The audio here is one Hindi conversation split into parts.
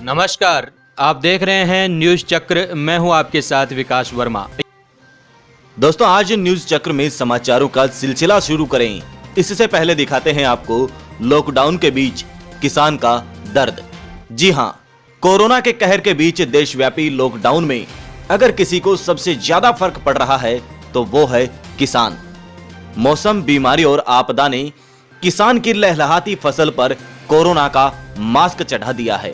नमस्कार, आप देख रहे हैं न्यूज चक्र। मैं हूं आपके साथ विकास वर्मा। दोस्तों, आज न्यूज चक्र में समाचारों का सिलसिला शुरू करें। इससे पहले दिखाते हैं आपको लॉकडाउन के बीच किसान का दर्द। जी हां, कोरोना के कहर के बीच देशव्यापी लॉकडाउन में अगर किसी को सबसे ज्यादा फर्क पड़ रहा है तो वो है किसान। मौसम, बीमारी और आपदा ने किसान की लहलहाती फसल पर कोरोना का मास्क चढ़ा दिया है।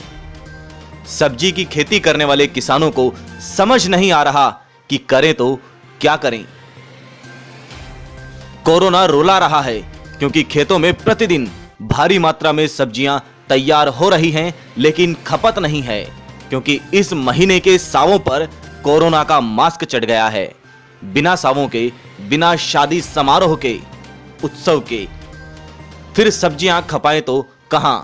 सब्जी की खेती करने वाले किसानों को समझ नहीं आ रहा कि करें तो क्या करें। कोरोना रुला रहा है क्योंकि खेतों में प्रतिदिन भारी मात्रा में सब्जियां तैयार हो रही हैं, लेकिन खपत नहीं है क्योंकि इस महीने के सावों पर कोरोना का मास्क चढ़ गया है। बिना सावों के, बिना शादी समारोह के, उत्सव के फिर सब्जियां खपाएं तो कहां।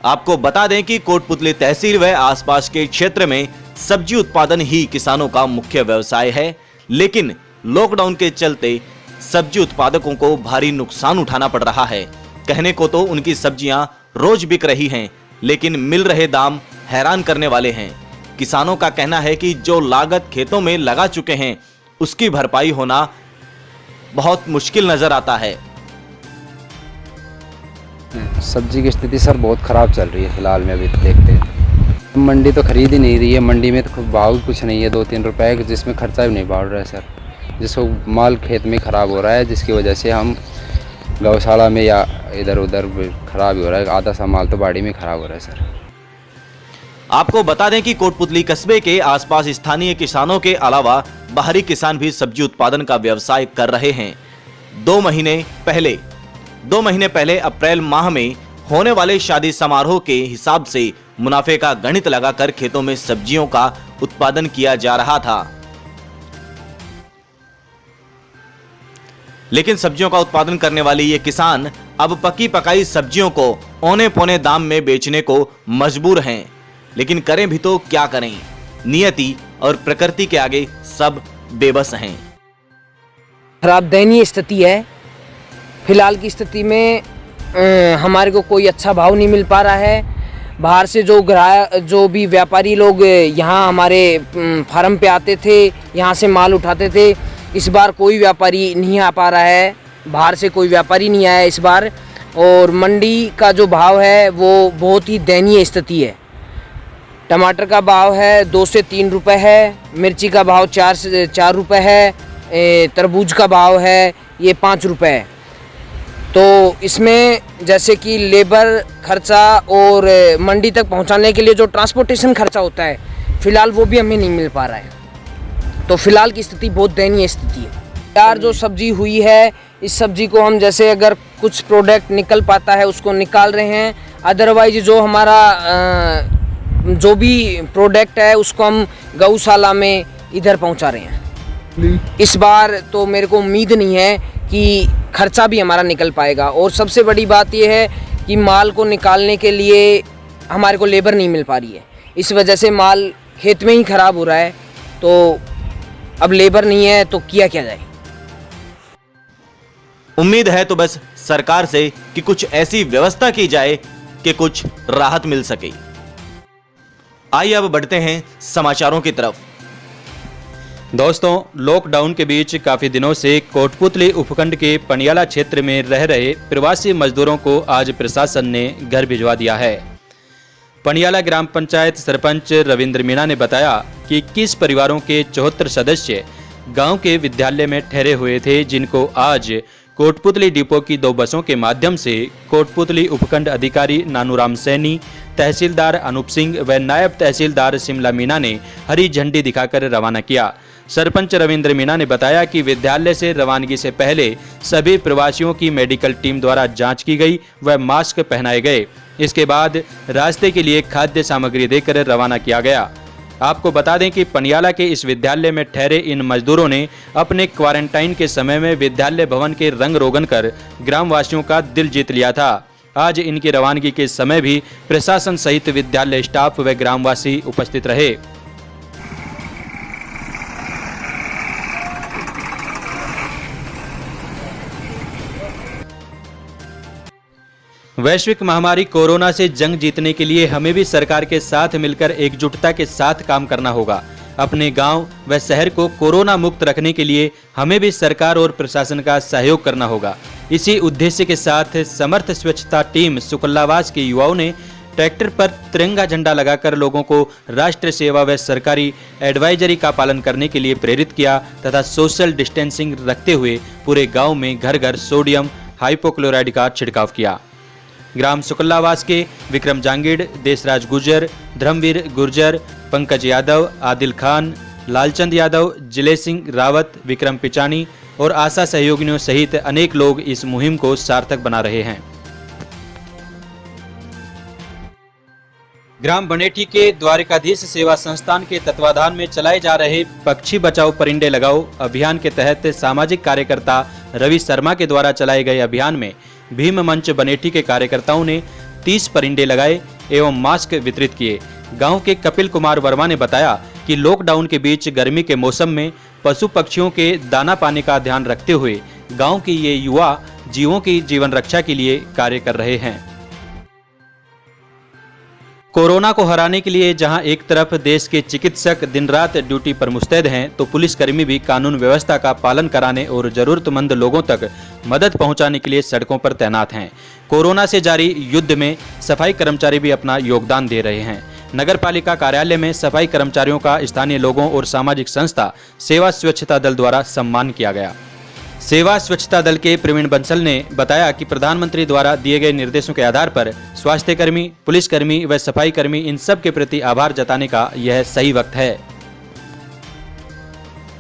आपको बता दें कि कोटपुतली तहसील व आसपास के क्षेत्र में सब्जी उत्पादन ही किसानों का मुख्य व्यवसाय है, लेकिन लॉकडाउन के चलते सब्जी उत्पादकों को भारी नुकसान उठाना पड़ रहा है। कहने को तो उनकी सब्जियां रोज बिक रही हैं, लेकिन मिल रहे दाम हैरान करने वाले हैं। किसानों का कहना है कि जो लागत खेतों में लगा चुके हैं उसकी भरपाई होना बहुत मुश्किल नजर आता है। सब्जी की स्थिति सर बहुत ख़राब चल रही है फिलहाल में। अभी देखते हैं, मंडी तो खरीद ही नहीं रही है। मंडी में तो भाव कुछ नहीं है, 2-3 रुपए, जिसमें खर्चा भी नहीं बढ़ रहा है सर। जिसको माल खेत में ख़राब हो रहा है, जिसकी वजह से हम गौशाला में या इधर उधर ख़राब हो रहा है। आधा सा माल तो बाड़ी में ख़राब हो रहा है सर। आपको बता दें कि कोटपुतली कस्बे के आसपास स्थानीय किसानों के अलावा बाहरी किसान भी सब्जी उत्पादन का व्यवसाय कर रहे हैं। 2 महीने पहले अप्रैल माह में होने वाले शादी समारोह के हिसाब से मुनाफे का गणित लगाकर खेतों में सब्जियों का उत्पादन किया जा रहा था, लेकिन सब्जियों का उत्पादन करने वाले ये किसान अब पकी पकाई सब्जियों को औने पौने दाम में बेचने को मजबूर हैं। लेकिन करें भी तो क्या करें, नियति और प्रकृति के आगे सब बेबस हैं। खराब दयनीय स्थिति है। फिलहाल की स्थिति में हमारे को कोई अच्छा भाव नहीं मिल पा रहा है। बाहर से जो भी व्यापारी लोग यहाँ हमारे फार्म पे आते थे, यहाँ से माल उठाते थे, इस बार कोई व्यापारी नहीं आ पा रहा है। बाहर से कोई व्यापारी नहीं आया इस बार। और मंडी का जो भाव है वो बहुत ही दयनीय स्थिति है। टमाटर का भाव है 2 से 3 रुपए है, मिर्ची का भाव 4 से 4 रुपए है, तरबूज का भाव है ये 5 रुपए है। तो इसमें जैसे कि लेबर खर्चा और मंडी तक पहुंचाने के लिए जो ट्रांसपोर्टेशन खर्चा होता है, फ़िलहाल वो भी हमें नहीं मिल पा रहा है। तो फ़िलहाल की स्थिति बहुत दयनीय स्थिति है। यार, जो सब्जी हुई है, इस सब्जी को हम जैसे अगर कुछ प्रोडक्ट निकल पाता है उसको निकाल रहे हैं, अदरवाइज जो हमारा जो भी प्रोडक्ट है उसको हम गौशाला में इधर पहुंचा रहे हैं। इस बार तो मेरे को उम्मीद नहीं है कि खर्चा भी हमारा निकल पाएगा। और सबसे बड़ी बात यह है कि माल को निकालने के लिए हमारे को लेबर नहीं मिल पा रही है। इस वजह से माल खेत में ही ख़राब हो रहा है। तो अब लेबर नहीं है तो किया क्या जाए। उम्मीद है तो बस सरकार से कि कुछ ऐसी व्यवस्था की जाए कि कुछ राहत मिल सके। आइए अब बढ़ते हैं समाचारों की तरफ। दोस्तों, लॉकडाउन के बीच काफ़ी दिनों से कोटपुतली उपखंड के पनियाला क्षेत्र में रह रहे प्रवासी मजदूरों को आज प्रशासन ने घर भिजवा दिया है। पनियाला ग्राम पंचायत सरपंच रविंद्र मीणा ने बताया कि 21 परिवारों के 74 सदस्य गांव के विद्यालय में ठहरे हुए थे, जिनको आज कोटपुतली डिपो की 2 बसों के माध्यम से कोटपुतली उपखंड अधिकारी नानूराम सैनी, तहसीलदार अनूप सिंह व नायब तहसीलदार शिमला मीणा ने हरी झंडी दिखाकर रवाना किया। सरपंच रविंद्र मीणा ने बताया कि विद्यालय से रवानगी से पहले सभी प्रवासियों की मेडिकल टीम द्वारा जांच की गई व मास्क पहनाए गए। इसके बाद रास्ते के लिए खाद्य सामग्री देकर रवाना किया गया। आपको बता दें कि पनियाला के इस विद्यालय में ठहरे इन मजदूरों ने अपने क्वारंटाइन के समय में विद्यालय भवन के रंग रोगन कर ग्रामवासियों का दिल जीत लिया था। आज इनकी रवानगी के समय भी प्रशासन सहित विद्यालय स्टाफ व ग्रामवासी उपस्थित रहे। वैश्विक महामारी कोरोना से जंग जीतने के लिए हमें भी सरकार के साथ मिलकर एकजुटता के साथ काम करना होगा। अपने गांव व शहर को कोरोना मुक्त रखने के लिए हमें भी सरकार और प्रशासन का सहयोग करना होगा। इसी उद्देश्य के साथ समर्थ स्वच्छता टीम सुकल्लावास के युवाओं ने ट्रैक्टर पर तिरंगा झंडा लगाकर लोगों को राष्ट्र सेवा व सरकारी एडवाइजरी का पालन करने के लिए प्रेरित किया तथा सोशल डिस्टेंसिंग रखते हुए पूरे गांव में घर घर सोडियम हाइपोक्लोराइड का छिड़काव किया। ग्राम सुकल्लावास के विक्रम जांगीड़, देशराज गुर्जर, धर्मवीर गुर्जर, पंकज यादव, आदिल खान, लालचंद यादव, जिले सिंह रावत, विक्रम पिचानी और आशा सहयोगियों सहित अनेक लोग इस मुहिम को सार्थक बना रहे हैं। ग्राम बनेठी के द्वारिकाधीश सेवा संस्थान के तत्वाधान में चलाए जा रहे पक्षी बचाओ परिंदे लगाओ अभियान के तहत सामाजिक कार्यकर्ता रवि शर्मा के द्वारा चलाए गए अभियान में भीम मंच बनेठी के कार्यकर्ताओं ने 30 परिंदे लगाए एवं मास्क वितरित किए। गांव के कपिल कुमार वर्मा ने बताया कि लॉकडाउन के बीच गर्मी के मौसम में पशु पक्षियों के दाना पानी का ध्यान रखते हुए गांव के ये युवा जीवों की जीवन रक्षा के लिए कार्य कर रहे हैं। कोरोना को हराने के लिए जहां एक तरफ देश के चिकित्सक दिन रात ड्यूटी पर मुस्तैद हैं, तो पुलिसकर्मी भी कानून व्यवस्था का पालन कराने और जरूरतमंद लोगों तक मदद पहुंचाने के लिए सड़कों पर तैनात हैं। कोरोना से जारी युद्ध में सफाई कर्मचारी भी अपना योगदान दे रहे हैं। नगर पालिका कार्यालय में सफाई कर्मचारियों का स्थानीय लोगों और सामाजिक संस्था सेवा स्वच्छता दल द्वारा सम्मान किया गया। सेवा स्वच्छता दल के प्रवीण बंसल ने बताया कि प्रधानमंत्री द्वारा दिए गए निर्देशों के आधार पर स्वास्थ्यकर्मी, पुलिसकर्मी व सफाई कर्मी इन सब के प्रति आभार जताने का यह सही वक्त है।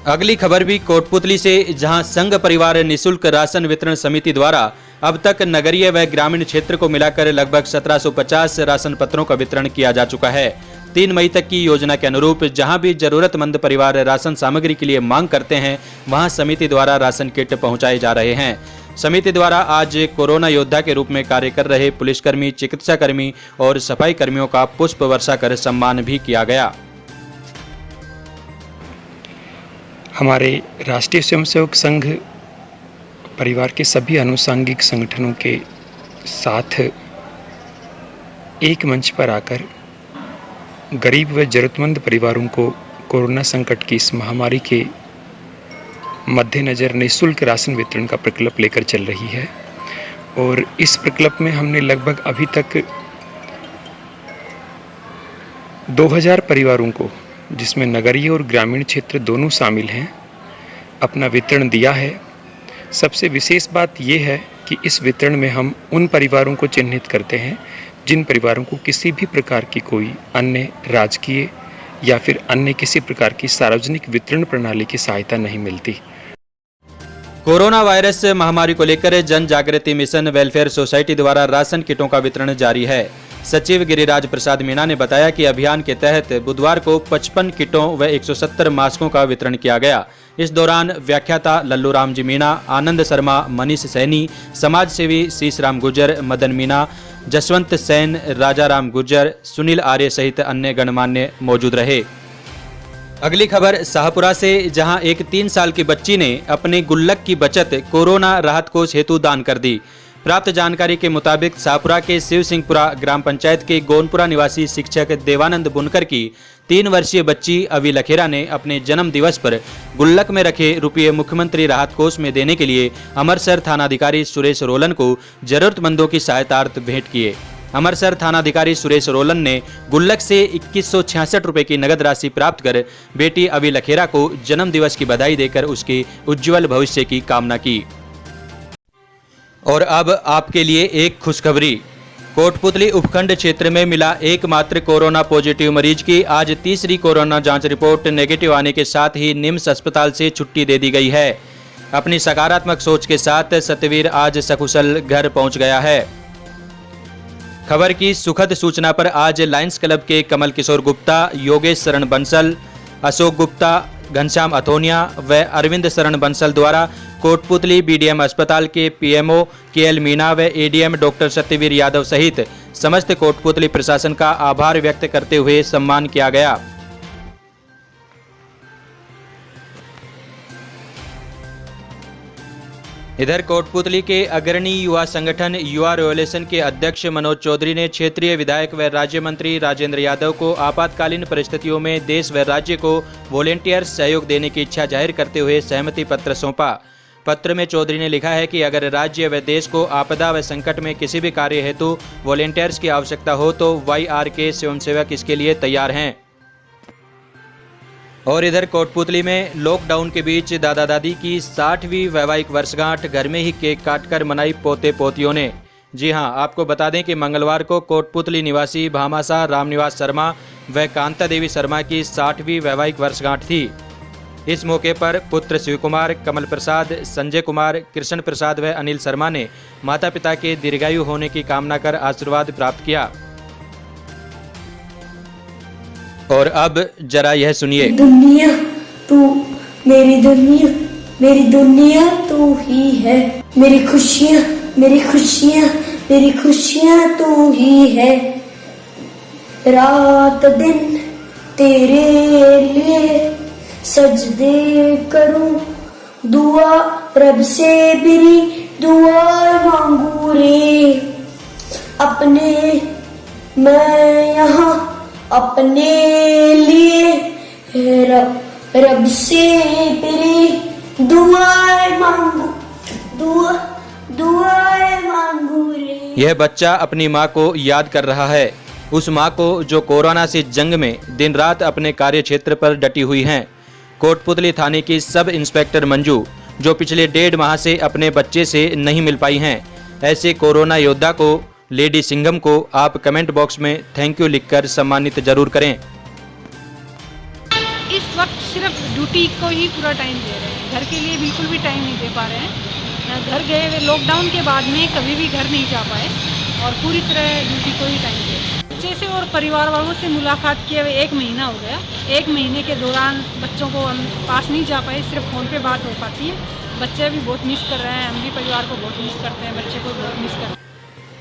अगली खबर भी कोटपुतली से, जहां संघ परिवार निःशुल्क राशन वितरण समिति द्वारा अब तक नगरीय व ग्रामीण क्षेत्र को मिलाकर लगभग 1750 राशन पत्रों का वितरण किया जा चुका है। 3 मई तक की योजना के अनुरूप जहां भी जरूरतमंद परिवार राशन सामग्री के लिए मांग करते हैं, वहां समिति द्वारा राशन किट पहुंचाए जा रहे हैं। समिति द्वारा आज कोरोना योद्धा के रूप में कार्य कर रहे पुलिसकर्मी, चिकित्साकर्मी और सफाई कर्मियों का पुष्प वर्षा कर सम्मान भी किया गया। हमारे राष्ट्रीय स्वयंसेवक संघ परिवार के सभी आनुषंगिक संगठनों के साथ एक मंच पर आकर गरीब व जरूरतमंद परिवारों को कोरोना संकट की इस महामारी के मद्देनज़र निःशुल्क राशन वितरण का प्रकल्प लेकर चल रही है। और इस प्रकल्प में हमने लगभग अभी तक 2000 परिवारों को, जिसमें नगरीय और ग्रामीण क्षेत्र दोनों शामिल हैं, अपना वितरण दिया है। सबसे विशेष बात यह है कि इस वितरण में हम उन परिवारों को चिन्हित करते हैं जिन परिवारों को किसी भी प्रकार की कोई अन्य राजकीय या फिर अन्य किसी प्रकार की सार्वजनिक वितरण प्रणाली की सहायता नहीं मिलती। कोरोना वायरस महामारी को लेकर जन जागृति मिशन वेलफेयर सोसाइटी द्वारा राशन किटों का वितरण जारी है। सचिव गिरिराज प्रसाद मीणा ने बताया कि अभियान के तहत बुधवार को 55 किटों व 170 मास्कों का वितरण किया गया। इस दौरान व्याख्याता लल्लू राम जी मीणा, आनंद शर्मा, मनीष सैनी, समाज सेवी शीशराम गुर्जर, मदन मीणा, जसवंत सेन, राजा राम गुर्जर, सुनील आर्य सहित अन्य गणमान्य मौजूद रहे। अगली खबर शाहपुरा से, जहां एक 3 साल की बच्ची ने अपने गुल्लक की बचत कोरोना राहत कोष हेतु दान कर दी। प्राप्त जानकारी के मुताबिक शाहपुरा के शिव सिंहपुरा ग्राम पंचायत के गोनपुरा निवासी शिक्षक देवानंद बुनकर की 3 वर्षीय बच्ची अवी लखेरा ने अपने जन्म दिवस पर गुल्लक में रखे रुपये मुख्यमंत्री राहत कोष में देने के लिए अमरसर थानाधिकारी सुरेश रोलन को जरूरतमंदों की सहायतार्थ भेंट किए। अमरसर थानाधिकारी सुरेश रोलन ने गुल्लक से 2166 रुपये की नगद राशि प्राप्त कर बेटी अवी लखेरा को जन्म दिवस की बधाई देकर उसके उज्जवल भविष्य की कामना की। और अब आपके लिए एक खुशखबरी। कोटपुतली उपखंड क्षेत्र में मिला एकमात्र कोरोना पॉजिटिव मरीज की आज तीसरी कोरोना जांच रिपोर्ट नेगेटिव आने के साथ ही निम्स अस्पताल से छुट्टी दे दी गई है। अपनी सकारात्मक सोच के साथ सत्यवीर आज सकुशल घर पहुंच गया है। खबर की सुखद सूचना पर आज लायंस क्लब के कमल किशोर गुप्ता, योगेश शरण बंसल, अशोक गुप्ता, घनश्याम अथोनिया व अरविंद शरण बंसल द्वारा कोटपुतली बीडीएम अस्पताल के पीएमओ केएल मीणा व एडीएम डॉक्टर सत्यवीर यादव सहित समस्त कोटपुतली प्रशासन का आभार व्यक्त करते हुए सम्मान किया गया। इधर कोटपुतली के अग्रणी युवा संगठन युवा रेवोल्यूशन के अध्यक्ष मनोज चौधरी ने क्षेत्रीय विधायक व राज्य मंत्री राजेंद्र यादव को आपातकालीन परिस्थितियों में देश व राज्य को वॉलेंटियर सहयोग देने की इच्छा जाहिर करते हुए सहमति पत्र सौंपा। पत्र में चौधरी ने लिखा है कि अगर राज्य व देश को आपदा व संकट में किसी भी कार्य हेतु वॉलेंटियर्स की आवश्यकता हो तो YRK स्वयंसेवक इसके लिए तैयार हैं। और इधर कोटपुतली में लॉकडाउन के बीच दादा दादी की 60वीं वैवाहिक वर्षगांठ घर में ही केक काटकर मनाई पोते पोतियों ने। जी हां, आपको बता दें कि मंगलवार को कोटपुतली निवासी भामाशाह रामनिवास शर्मा व कांता देवी शर्मा की 60वीं वैवाहिक वर्षगांठ थी। इस मौके पर पुत्र शिव कुमार, कमल प्रसाद, संजय कुमार, कृष्ण प्रसाद व अनिल शर्मा ने माता पिता के दीर्घायु होने की कामना कर आशीर्वाद प्राप्त किया। और अब जरा यह सुनिए। दुनिया तू मेरी दुनिया तू ही है, मेरी खुशियाँ तू ही है, रात दिन तेरे लिए सजदे करूं, दुआ रब से मेरी दुआ मांगू रे, अपने मैं यहाँ अपने लिए रब से मेरी दुआएं मांगू रे। यह बच्चा अपनी माँ को याद कर रहा है, उस माँ को जो कोरोना से जंग में दिन रात अपने कार्य क्षेत्र पर डटी हुई हैं। कोटपुतली थाने की सब इंस्पेक्टर मंजू, जो पिछले 1.5 माह से अपने बच्चे से नहीं मिल पाई हैं। ऐसे कोरोना योद्धा को, लेडी सिंघम को आप कमेंट बॉक्स में थैंक यू लिखकर सम्मानित जरूर करें। इस वक्त सिर्फ ड्यूटी को ही पूरा टाइम दे रहे हैं, घर के लिए बिल्कुल भी टाइम नहीं दे पा रहे हैं। घर गए हुए लॉकडाउन के बाद में कभी भी घर नहीं जा पाए और पूरी तरह ड्यूटी को ही टाइम दे रहे हैं। बच्चे से और परिवार वालों से मुलाकात किए हुए 1 महीना हो गया। 1 महीने के दौरान बच्चों को हम पास नहीं जा पाए, सिर्फ फ़ोन पे बात हो पाती है। बच्चे भी बहुत मिस कर रहे हैं, हम भी परिवार को बहुत मिस करते हैं, बच्चे को बहुत मिस करते हैं।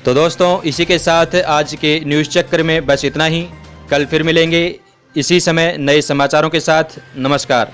तो दोस्तों, इसी के साथ आज के न्यूज़ चक्कर में बस इतना ही। कल फिर मिलेंगे इसी समय नए समाचारों के साथ। नमस्कार।